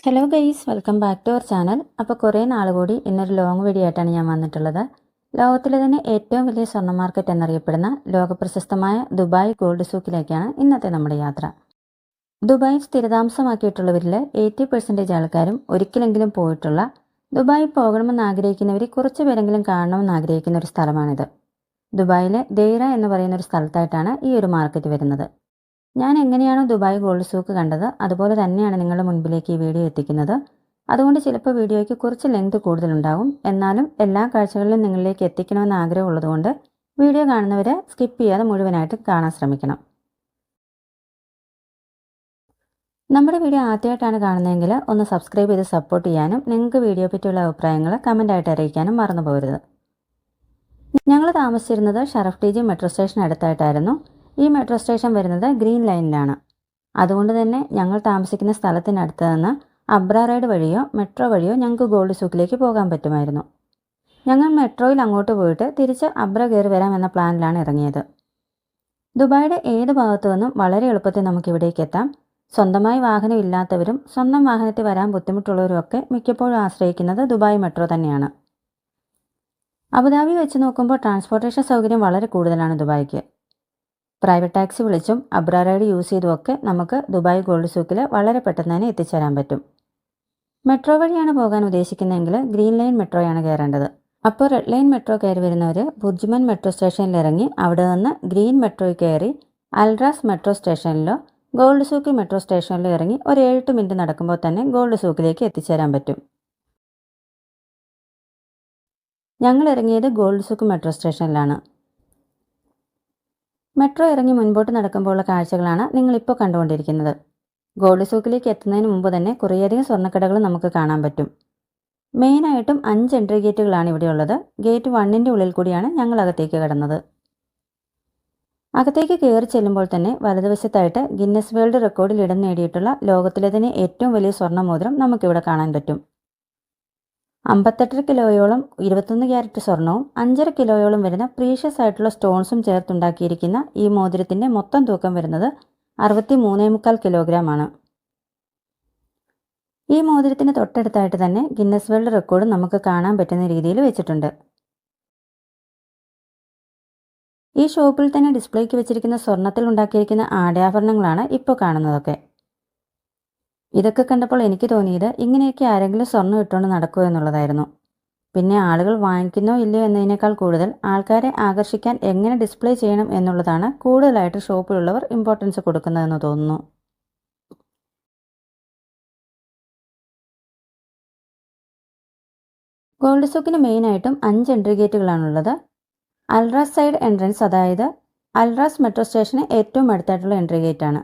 Hello guys, welcome back to our channel. അപ്പോൾ കുറേ നാൾ കൂടി ഇന്നൊരു ലോങ് വീഡിയോ ആയിട്ടാണ് ഞാൻ വന്നിട്ടുള്ളത്. ലോകത്തിലെ തന്നെ ഏറ്റവും വലിയ സ്വർണ്ണ മാർക്കറ്റ് എന്നറിയപ്പെടുന്ന ലോകപ്രശസ്തമായ ദുബായ് ഗോൾഡ് സൂക്കിലേക്കാണ് ഇന്നത്തെ നമ്മുടെ യാത്ര. ദുബായ് സ്ഥിരതാമസമാക്കിയിട്ടുള്ളവരിൽ 80% ആൾക്കാരും ഒരിക്കലെങ്കിലും പോയിട്ടുള്ള, ദുബായ് പോകണമെന്ന് ആഗ്രഹിക്കുന്നവർ കുറച്ച് പേരെങ്കിലും കാണണമെന്ന് ആഗ്രഹിക്കുന്ന ഒരു സ്ഥലമാണിത്. ദുബായിലെ ദെയ്റ എന്ന് പറയുന്ന ഒരു സ്ഥലത്തായിട്ടാണ് ഈ ഒരു മാർക്കറ്റ് വരുന്നത്. ഞാൻ എങ്ങനെയാണോ ദുബായ് ഗോൾഡ് സൂക്ക് കണ്ടത് അതുപോലെ തന്നെയാണ് നിങ്ങളുടെ മുൻപിലേക്ക് ഈ വീഡിയോ എത്തിക്കുന്നത്. അതുകൊണ്ട് ചിലപ്പോൾ വീഡിയോയ്ക്ക് കുറച്ച് ലെങ്ത് കൂടുതലുണ്ടാകും. എന്നാലും എല്ലാ കാഴ്ചകളിലും നിങ്ങളിലേക്ക് എത്തിക്കണമെന്ന് ആഗ്രഹമുള്ളതുകൊണ്ട് വീഡിയോ കാണുന്നവരെ സ്കിപ്പ് ചെയ്യാതെ മുഴുവനായിട്ട് കാണാൻ ശ്രമിക്കണം. നമ്മുടെ വീഡിയോ ആദ്യമായിട്ടാണ് കാണുന്നതെങ്കിൽ ഒന്ന് സബ്സ്ക്രൈബ് ചെയ്ത് സപ്പോർട്ട് ചെയ്യാനും നിങ്ങൾക്ക് വീഡിയോ പറ്റിയുള്ള അഭിപ്രായങ്ങൾ കമൻ്റായിട്ട് അറിയിക്കാനും മറന്നു പോകരുത്. ഞങ്ങൾ താമസിച്ചിരുന്നത് Sharaf D G metro station അടുത്തായിട്ടായിരുന്നു. ഈ മെട്രോ സ്റ്റേഷൻ വരുന്നത് ഗ്രീൻ ലൈനിലാണ്. അതുകൊണ്ട് തന്നെ ഞങ്ങൾ താമസിക്കുന്ന സ്ഥലത്തിനടുത്ത് നിന്ന് അബ്ര റൈഡ് വഴിയോ മെട്രോ വഴിയോ ഞങ്ങൾക്ക് ഗോൾഡ് സൂക്കിലേക്ക് പോകാൻ പറ്റുമായിരുന്നു. ഞങ്ങൾ മെട്രോയിൽ അങ്ങോട്ട് പോയിട്ട് തിരിച്ച് അബ്ര കയറി വരാം എന്ന പ്ലാനിലാണ് ഇറങ്ങിയത്. ദുബായിയുടെ ഏത് ഭാഗത്തു നിന്നും വളരെ എളുപ്പത്തിൽ നമുക്കിവിടേക്ക് എത്താം. സ്വന്തമായി വാഹനം ഇല്ലാത്തവരും സ്വന്തം വാഹനത്തിൽ വരാൻ ബുദ്ധിമുട്ടുള്ളവരും ഒക്കെ മിക്കപ്പോഴും ആശ്രയിക്കുന്നത് ദുബായ് മെട്രോ തന്നെയാണ്. അബുദാബി വെച്ച് നോക്കുമ്പോൾ ട്രാൻസ്പോർട്ടേഷൻ സൗകര്യം വളരെ കൂടുതലാണ് ദുബായിക്ക്. പ്രൈവറ്റ് ടാക്സി വിളിച്ചും അബ്ര റൈഡ് യൂസ് ചെയ്തുമൊക്കെ നമുക്ക് ദുബായ് ഗോൾഡ് സൂക്കിൽ വളരെ പെട്ടെന്ന് തന്നെ എത്തിച്ചേരാൻ പറ്റും. മെട്രോ വഴിയാണ് പോകാൻ ഉദ്ദേശിക്കുന്നതെങ്കിൽ ഗ്രീൻ ലൈൻ മെട്രോയാണ് കയറേണ്ടത്. അപ്പോൾ റെഡ് ലൈൻ മെട്രോ കയറി വരുന്നവർ ബുർജ്മൻ മെട്രോ സ്റ്റേഷനിൽ ഇറങ്ങി അവിടെ നിന്ന് ഗ്രീൻ മെട്രോയിൽ കയറി അൽറാസ് മെട്രോ സ്റ്റേഷനിലോ ഗോൾഡ് സൂക്ക് മെട്രോ സ്റ്റേഷനിലോ ഇറങ്ങി ഒരു 7 മിനിറ്റ് നടക്കുമ്പോൾ തന്നെ ഗോൾഡ് സൂക്കിലേക്ക് എത്തിച്ചേരാൻ പറ്റും. ഞങ്ങൾ ഇറങ്ങിയത് ഗോൾഡ് സൂക്ക് മെട്രോ സ്റ്റേഷനിലാണ്. മെട്രോ ഇറങ്ങി മുൻപോട്ട് നടക്കുമ്പോഴുള്ള കാഴ്ചകളാണ് നിങ്ങളിപ്പോൾ കണ്ടുകൊണ്ടിരിക്കുന്നത്. ഗോൾഡ് സൂക്കിലേക്ക് എത്തുന്നതിന് മുമ്പ് തന്നെ കുറേയധികം സ്വർണ്ണക്കടകൾ നമുക്ക് കാണാൻ പറ്റും. മെയിനായിട്ടും 5 എൻട്രി ഗേറ്റുകളാണ് ഇവിടെയുള്ളത്. ഗേറ്റ് 1ൻ്റെ ഉള്ളിൽ കൂടിയാണ് ഞങ്ങൾ അകത്തേക്ക് കടന്നത്. അകത്തേക്ക് കയറി ചെല്ലുമ്പോൾ തന്നെ വലതുവശത്തായിട്ട് ഗിന്നസ് വേൾഡ് റെക്കോർഡിൽ ഇടം നേടിയിട്ടുള്ള ലോകത്തിലെ തന്നെ ഏറ്റവും വലിയ സ്വർണ്ണ മോതിരം നമുക്കിവിടെ കാണാൻ പറ്റും. 58 കിലോയോളം 21 ക്യാരറ്റ് സ്വർണവും 5.5 കിലോയോളം വരുന്ന പ്രീഷ്യസ് ആയിട്ടുള്ള സ്റ്റോൺസും ചേർത്തുണ്ടാക്കിയിരിക്കുന്ന ഈ മോതിരത്തിൻ്റെ മൊത്തം തൂക്കം വരുന്നത് 63.25 കിലോഗ്രാം ആണ്. ഈ മോതിരത്തിന് തൊട്ടടുത്തായിട്ട് തന്നെ ഗിന്നസ് വേൾഡ് റെക്കോർഡ് നമുക്ക് കാണാൻ പറ്റുന്ന രീതിയിൽ വെച്ചിട്ടുണ്ട്. ഈ ഷോപ്പിൽ തന്നെ ഡിസ്പ്ലേക്ക് വെച്ചിരിക്കുന്ന സ്വർണത്തിൽ ഉണ്ടാക്കിയിരിക്കുന്ന ആടയാഭരണങ്ങളാണ് ഇപ്പോൾ കാണുന്നതൊക്കെ. ഇതൊക്കെ കണ്ടപ്പോൾ എനിക്ക് തോന്നിയത് ഇങ്ങനെയൊക്കെ ആരെങ്കിലും സ്വർണ്ണം ഇട്ടുകൊണ്ട് നടക്കുമോ എന്നുള്ളതായിരുന്നു. പിന്നെ ആളുകൾ വാങ്ങിക്കുന്നോ ഇല്ലയോ എന്നതിനേക്കാൾ കൂടുതൽ ആൾക്കാരെ ആകർഷിക്കാൻ എങ്ങനെ ഡിസ്പ്ലേ ചെയ്യണം എന്നുള്ളതാണ് കൂടുതലായിട്ട് ഷോപ്പിലുള്ളവർ ഇമ്പോർട്ടൻസ് കൊടുക്കുന്നതെന്ന് തോന്നുന്നു. ഗോൾഡ് സൂക്കിന് മെയിനായിട്ടും 5 എൻട്രി ഗേറ്റുകളാണുള്ളത്. അൽറാസ് സൈഡ് എൻട്രൻസ്, അതായത് അൽറാസ് മെട്രോ സ്റ്റേഷന് ഏറ്റവും അടുത്തായിട്ടുള്ള എൻട്രി ഗേറ്റാണ്.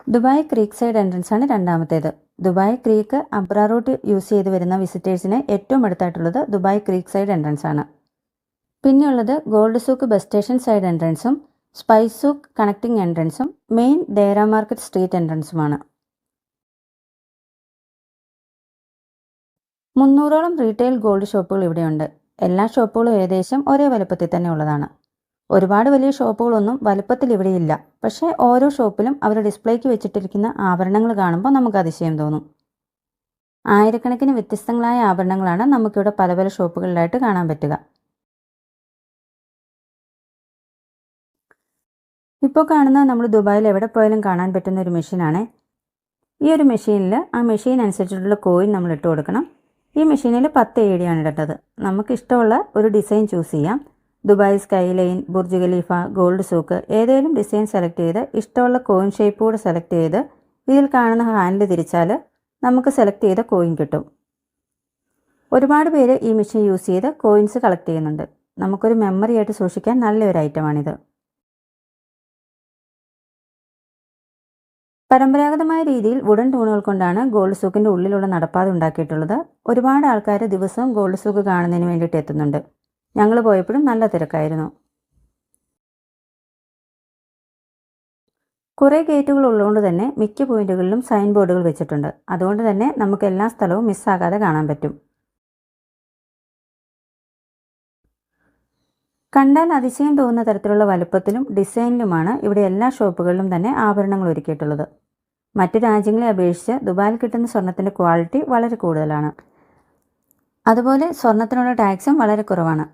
ദുബായ് ക്രീക്ക് സൈഡ് എൻട്രൻസ് ആണ് രണ്ടാമത്തേത്. Dubai creek abra route use ചെയ്ത് വരുന്ന വിസിറ്റേഴ്സിന് ഏറ്റവും അടുത്തായിട്ടുള്ളത് ദുബായ് ക്രീക്ക് സൈഡ് എൻട്രൻസ് ആണ്. പിന്നെയുള്ളത് gold souk bus station side എൻട്രൻസും സ്പൈസ് സൂക്ക് കണക്റ്റിംഗ് എൻട്രൻസും മെയിൻ ദൈറ മാർക്കറ്റ് സ്ട്രീറ്റ് എൻട്രൻസുമാണ്. 300ഓളം റീറ്റെയിൽ ഗോൾഡ് ഷോപ്പുകൾ ഇവിടെയുണ്ട്. എല്ലാ ഷോപ്പുകളും ഏകദേശം ഒരേ വലുപ്പത്തിൽ തന്നെ ഉള്ളതാണ്. ഒരുപാട് വലിയ ഷോപ്പുകളൊന്നും വലുപ്പത്തിൽ ഇവിടെയില്ല. പക്ഷേ ഓരോ ഷോപ്പിലും അവർ ഡിസ്പ്ലേക്ക് വെച്ചിട്ടിരിക്കുന്ന ആഭരണങ്ങൾ കാണുമ്പോൾ നമുക്ക് അതിശയം തോന്നും. ആയിരക്കണക്കിന് വ്യത്യസ്തങ്ങളായ ആഭരണങ്ങളാണ് നമുക്കിവിടെ പല പല ഷോപ്പുകളിലായിട്ട് കാണാൻ പറ്റുക. ഇപ്പോൾ കാണുന്നത് നമ്മൾ ദുബായിൽ എവിടെ പോയാലും കാണാൻ പറ്റുന്ന ഒരു മെഷീനാണ്. ഈ ഒരു മെഷീനിൽ ആ മെഷീൻ അനുസരിച്ചിട്ടുള്ള കോയിൻ നമ്മൾ ഇട്ട് കൊടുക്കണം. ഈ മെഷീനിൽ 10 AED ആണ് ഇടേണ്ടത്. നമുക്ക് ഇഷ്ടമുള്ള ഒരു ഡിസൈൻ ചൂസ് ചെയ്യാം. Dubai skyline, Burj Khalifa, gold souk ഏതെങ്കിലും ഡിസൈൻ സെലക്ട് ചെയ്ത് ഇഷ്ടമുള്ള കോയിൻ ഷേപ്പ് കൂടെ സെലക്ട് ചെയ്ത് ഇതിൽ കാണുന്ന ഹാൻഡിൽ തിരിച്ചാൽ നമുക്ക് സെലക്ട് ചെയ്ത കോയിൻ കിട്ടും. ഒരുപാട് പേര് ഈ മെഷീൻ യൂസ് ചെയ്ത് കോയിൻസ് കളക്ട് ചെയ്യുന്നുണ്ട്. നമുക്കൊരു മെമ്മറി ആയിട്ട് സൂക്ഷിക്കാൻ നല്ലൊരു ഐറ്റമാണിത്. പരമ്പരാഗതമായ രീതിയിൽ വുഡൻ തൂണുകൾ കൊണ്ടാണ് ഗോൾഡ് സൂക്കിൻ്റെ ഉള്ളിലുള്ള നടപ്പാത ഉണ്ടാക്കിയിട്ടുള്ളത്. ഒരുപാട് ആൾക്കാർ ദിവസവും ഗോൾഡ് സൂക്ക് കാണുന്നതിന് വേണ്ടിയിട്ട് എത്തുന്നുണ്ട്. ഞങ്ങൾ പോയപ്പോഴും നല്ല തിരക്കായിരുന്നു. കുറേ ഗേറ്റുകൾ ഉള്ളതുകൊണ്ട് തന്നെ മിക്ക പോയിന്റുകളിലും സൈൻ ബോർഡുകൾ വെച്ചിട്ടുണ്ട്. അതുകൊണ്ട് തന്നെ നമുക്ക് എല്ലാ സ്ഥലവും മിസ്സാകാതെ കാണാൻ പറ്റും. കണ്ടാൽ അതിശയം തോന്നുന്ന തരത്തിലുള്ള വലുപ്പത്തിലും ഡിസൈനിലുമാണ് ഇവിടെ എല്ലാ ഷോപ്പുകളിലും തന്നെ ആഭരണങ്ങൾ ഒരുക്കിയിട്ടുള്ളത്. മറ്റു രാജ്യങ്ങളെ അപേക്ഷിച്ച് ദുബായിൽ കിട്ടുന്ന സ്വർണത്തിൻ്റെ ക്വാളിറ്റി വളരെ കൂടുതലാണ്. അതുപോലെ സ്വർണത്തിനുള്ള ടാക്സും വളരെ കുറവാണ്.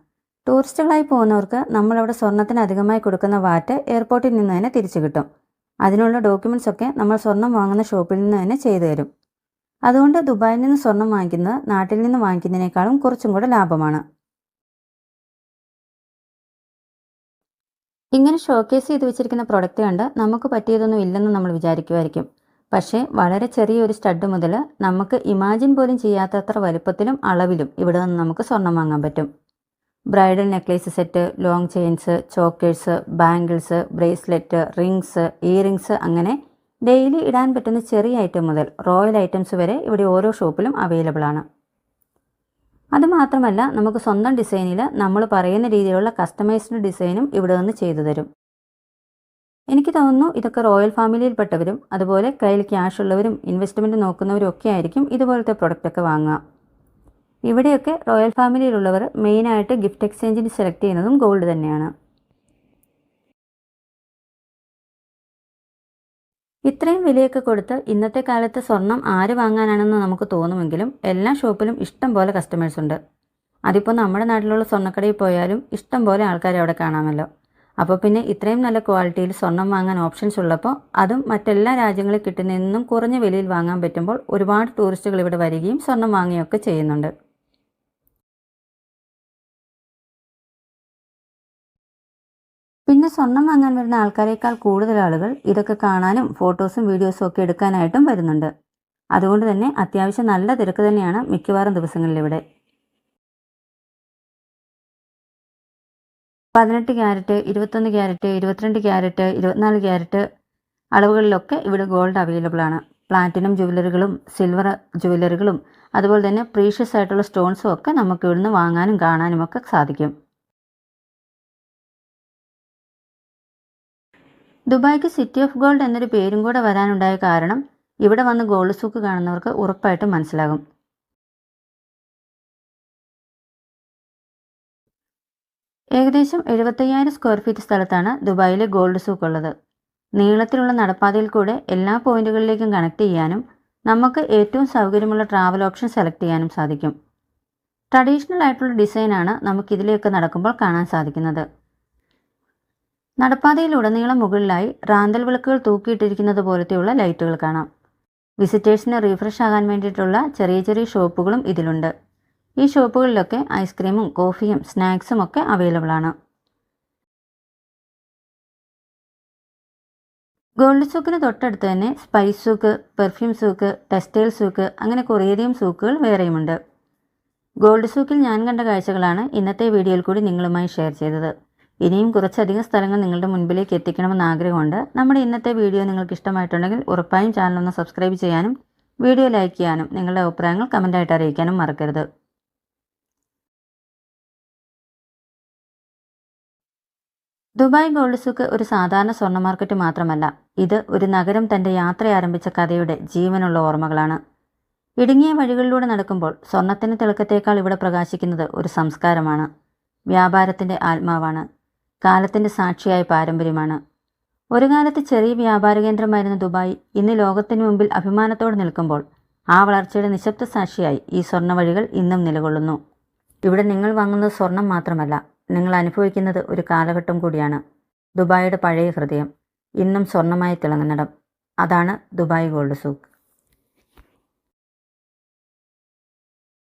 ടൂറിസ്റ്റുകളായി പോകുന്നവർക്ക് നമ്മളവിടെ സ്വർണത്തിന് അധികമായി കൊടുക്കുന്ന വാറ്റ് എയർപോർട്ടിൽ നിന്ന് തന്നെ തിരിച്ചു കിട്ടും. അതിനുള്ള ഡോക്യുമെൻറ്റ്സ് ഒക്കെ നമ്മൾ സ്വർണം വാങ്ങുന്ന ഷോപ്പിൽ നിന്ന് തന്നെ ചെയ്തു തരും. അതുകൊണ്ട് ദുബായിൽ നിന്ന് സ്വർണം വാങ്ങിക്കുന്നത് നാട്ടിൽ നിന്ന് വാങ്ങിക്കുന്നതിനേക്കാളും കുറച്ചും കൂടെ ലാഭമാണ്. ഇങ്ങനെ ഷോക്കേസ് ചെയ്ത് വെച്ചിരിക്കുന്ന പ്രൊഡക്റ്റ് കണ്ട് നമുക്ക് പറ്റിയതൊന്നും ഇല്ലെന്ന് നമ്മൾ വിചാരിക്കുമായിരിക്കും. പക്ഷേ വളരെ ചെറിയൊരു സ്റ്റഡ് മുതൽ നമുക്ക് ഇമാജിൻ പോലും ചെയ്യാത്തത്ര വലുപ്പത്തിലും അളവിലും ഇവിടെ നിന്ന് നമുക്ക് സ്വർണം വാങ്ങാൻ പറ്റും. Bridal necklace set, long chains, chokers, bangles, bracelet, rings, earrings, അങ്ങനെ ഡെയിലി ഇടാൻ പറ്റുന്ന ചെറിയ ഐറ്റം മുതൽ റോയൽ ഐറ്റംസ് വരെ ഇവിടെ ഓരോ ഷോപ്പിലും അവൈലബിൾ ആണ്. അതുമാത്രമല്ല, നമുക്ക് സ്വന്തം ഡിസൈനിൽ നമ്മൾ പറയുന്ന രീതിയിലുള്ള കസ്റ്റമൈസ്ഡ് ഡിസൈനും ഇവിടെ നിന്ന് ചെയ്തു തരും. എനിക്ക് തോന്നുന്നു ഇതൊക്കെ റോയൽ ഫാമിലിയിൽപ്പെട്ടവരും അതുപോലെ കയ്യിൽ ക്യാഷ് ഉള്ളവരും ഇൻവെസ്റ്റ്മെൻറ്റ് നോക്കുന്നവരും ഒക്കെ ആയിരിക്കും ഇതുപോലത്തെ പ്രൊഡക്റ്റൊക്കെ വാങ്ങുക. ഇവിടെയൊക്കെ റോയൽ ഫാമിലിയിലുള്ളവർ മെയിനായിട്ട് ഗിഫ്റ്റ് എക്സ്ചേഞ്ചിന് സെലക്ട് ചെയ്യുന്നതും ഗോൾഡ് തന്നെയാണ്. ഇത്രയും വിലയൊക്കെ കൊടുത്ത് ഇന്നത്തെ കാലത്ത് സ്വർണം ആര് വാങ്ങാനാണെന്ന് നമുക്ക് തോന്നുമെങ്കിലും എല്ലാ ഷോപ്പിലും ഇഷ്ടം പോലെ കസ്റ്റമേഴ്സ് ഉണ്ട്. അതിപ്പോൾ നമ്മുടെ നാട്ടിലുള്ള സ്വർണ്ണക്കടയിൽ പോയാലും ഇഷ്ടം പോലെ ആൾക്കാരെ അവിടെ കാണാമല്ലോ. അപ്പോൾ പിന്നെ ഇത്രയും നല്ല ക്വാളിറ്റിയിൽ സ്വർണം വാങ്ങാൻ ഓപ്ഷൻസ് ഉള്ളപ്പോൾ അതും മറ്റെല്ലാ രാജ്യങ്ങളിൽ കിട്ടുന്നതിനും കുറഞ്ഞ വിലയിൽ വാങ്ങാൻ പറ്റുമ്പോൾ ഒരുപാട് ടൂറിസ്റ്റുകൾ ഇവിടെ വരികയും സ്വർണം വാങ്ങുകയൊക്കെ ചെയ്യുന്നുണ്ട്. പിന്നെ സ്വർണം വാങ്ങാൻ വരുന്ന ആൾക്കാരേക്കാൾ കൂടുതൽ ആളുകൾ ഇതൊക്കെ കാണാനും ഫോട്ടോസും വീഡിയോസും ഒക്കെ എടുക്കാനായിട്ടും വരുന്നുണ്ട്. അതുകൊണ്ട് തന്നെ അത്യാവശ്യം നല്ല തിരക്ക് തന്നെയാണ് മിക്കവാറും ദിവസങ്ങളിലിവിടെ. 18 ക്യാരറ്റ്, 21 ക്യാരറ്റ്, 22 ക്യാരറ്റ്, 24 ക്യാരറ്റ് അളവുകളിലൊക്കെ ഇവിടെ ഗോൾഡ് അവൈലബിൾ ആണ്. പ്ലാറ്റിനം ജുവലറികളും സിൽവർ ജുവലറികളും അതുപോലെ തന്നെ പ്രീഷ്യസ് ആയിട്ടുള്ള സ്റ്റോൺസും ഒക്കെ നമുക്ക് ഇവിടുന്ന് വാങ്ങാനും കാണാനും ഒക്കെ സാധിക്കും. ദുബായ്ക്ക് സിറ്റി ഓഫ് ഗോൾഡ് എന്നൊരു പേരും കൂടെ വരാനുണ്ടായ കാരണം ഇവിടെ വന്ന് ഗോൾഡ് സൂക്ക് കാണുന്നവർക്ക് ഉറപ്പായിട്ടും മനസ്സിലാകും. ഏകദേശം 75,000 സ്ക്വയർ ഫീറ്റ് സ്ഥലത്താണ് ദുബായിലെ ഗോൾഡ് സൂക്ക് ഉള്ളത്. നീളത്തിലുള്ള നടപ്പാതയിൽ കൂടെ എല്ലാ പോയിന്റുകളിലേക്കും കണക്ട് ചെയ്യാനും നമുക്ക് ഏറ്റവും സൗകര്യമുള്ള ട്രാവൽ ഓപ്ഷൻ സെലക്ട് ചെയ്യാനും സാധിക്കും. ട്രഡീഷണൽ ആയിട്ടുള്ള ഡിസൈനാണ് നമുക്കിതിലേക്ക് നടക്കുമ്പോൾ കാണാൻ സാധിക്കുന്നത്. നടപ്പാതയിലുടനീളം മുകളിലായി റാന്തൽ വിളക്കുകൾ തൂക്കിയിട്ടിരിക്കുന്നത് പോലത്തെയുള്ള ലൈറ്റുകൾ കാണാം. വിസിറ്റേഴ്സിന് റീഫ്രഷ് ആകാൻ വേണ്ടിയിട്ടുള്ള ചെറിയ ചെറിയ ഷോപ്പുകളും ഇതിലുണ്ട്. ഈ ഷോപ്പുകളിലൊക്കെ ഐസ്ക്രീമും കോഫിയും സ്നാക്സും ഒക്കെ അവൈലബിൾ ആണ്. ഗോൾഡ് സൂക്കിന് തൊട്ടടുത്ത് തന്നെ spice souk, perfume souk, textile souk, അങ്ങനെ കുറേയധികം സൂക്കുകൾ വേറെയുമുണ്ട്. ഗോൾഡ് സൂക്കിൽ ഞാൻ കണ്ട കാഴ്ചകളാണ് ഇന്നത്തെ വീഡിയോയിൽ കൂടി നിങ്ങളുമായി ഷെയർ ചെയ്തത്. ഇനിയും കുറച്ചധികം സ്ഥലങ്ങൾ നിങ്ങളുടെ മുൻപിലേക്ക് എത്തിക്കണമെന്ന് ആഗ്രഹമുണ്ട്. നമ്മുടെ ഇന്നത്തെ വീഡിയോ നിങ്ങൾക്ക് ഇഷ്ടമായിട്ടുണ്ടെങ്കിൽ ഉറപ്പായും ചാനൽ ഒന്ന് സബ്സ്ക്രൈബ് ചെയ്യാനും വീഡിയോ ലൈക്ക് ചെയ്യാനും നിങ്ങളുടെ അഭിപ്രായങ്ങൾ കമൻ്റായിട്ട് അറിയിക്കാനും മറക്കരുത്. ദുബായ് ഗോൾഡ് സൂക്ക് ഒരു സാധാരണ സ്വർണ്ണ മാർക്കറ്റ് മാത്രമല്ല, ഇത് ഒരു നഗരം തൻ്റെ യാത്ര ആരംഭിച്ച കഥയുടെ ജീവനുള്ള ഓർമ്മകളാണ്. ഇടുങ്ങിയ വഴികളിലൂടെ നടക്കുമ്പോൾ സ്വർണത്തിൻ്റെ തിളക്കത്തേക്കാൾ ഇവിടെ പ്രകാശിക്കുന്നത് ഒരു സംസ്കാരമാണ്, വ്യാപാരത്തിൻ്റെ ആത്മാവാണ്, കാലത്തിൻ്റെ സാക്ഷിയായ പാരമ്പര്യമാണ്. ഒരു കാലത്ത് ചെറിയ വ്യാപാര കേന്ദ്രമായിരുന്ന ദുബായ് ഇന്ന് ലോകത്തിനു മുമ്പിൽ അഭിമാനത്തോടെ നിൽക്കുമ്പോൾ ആ വളർച്ചയുടെ നിശബ്ദ സാക്ഷിയായി ഈ സ്വർണ്ണ വഴികൾ ഇന്നും നിലകൊള്ളുന്നു. ഇവിടെ നിങ്ങൾ വാങ്ങുന്നത് സ്വർണം മാത്രമല്ല, നിങ്ങൾ അനുഭവിക്കുന്നത് ഒരു കാലഘട്ടം കൂടിയാണ്. ദുബായിയുടെ പഴയ ഹൃദയം, ഇന്നും സ്വർണ്ണമായി തിളങ്ങുന്നിടം, അതാണ് ദുബായ് ഗോൾഡ് സൂക്ക്.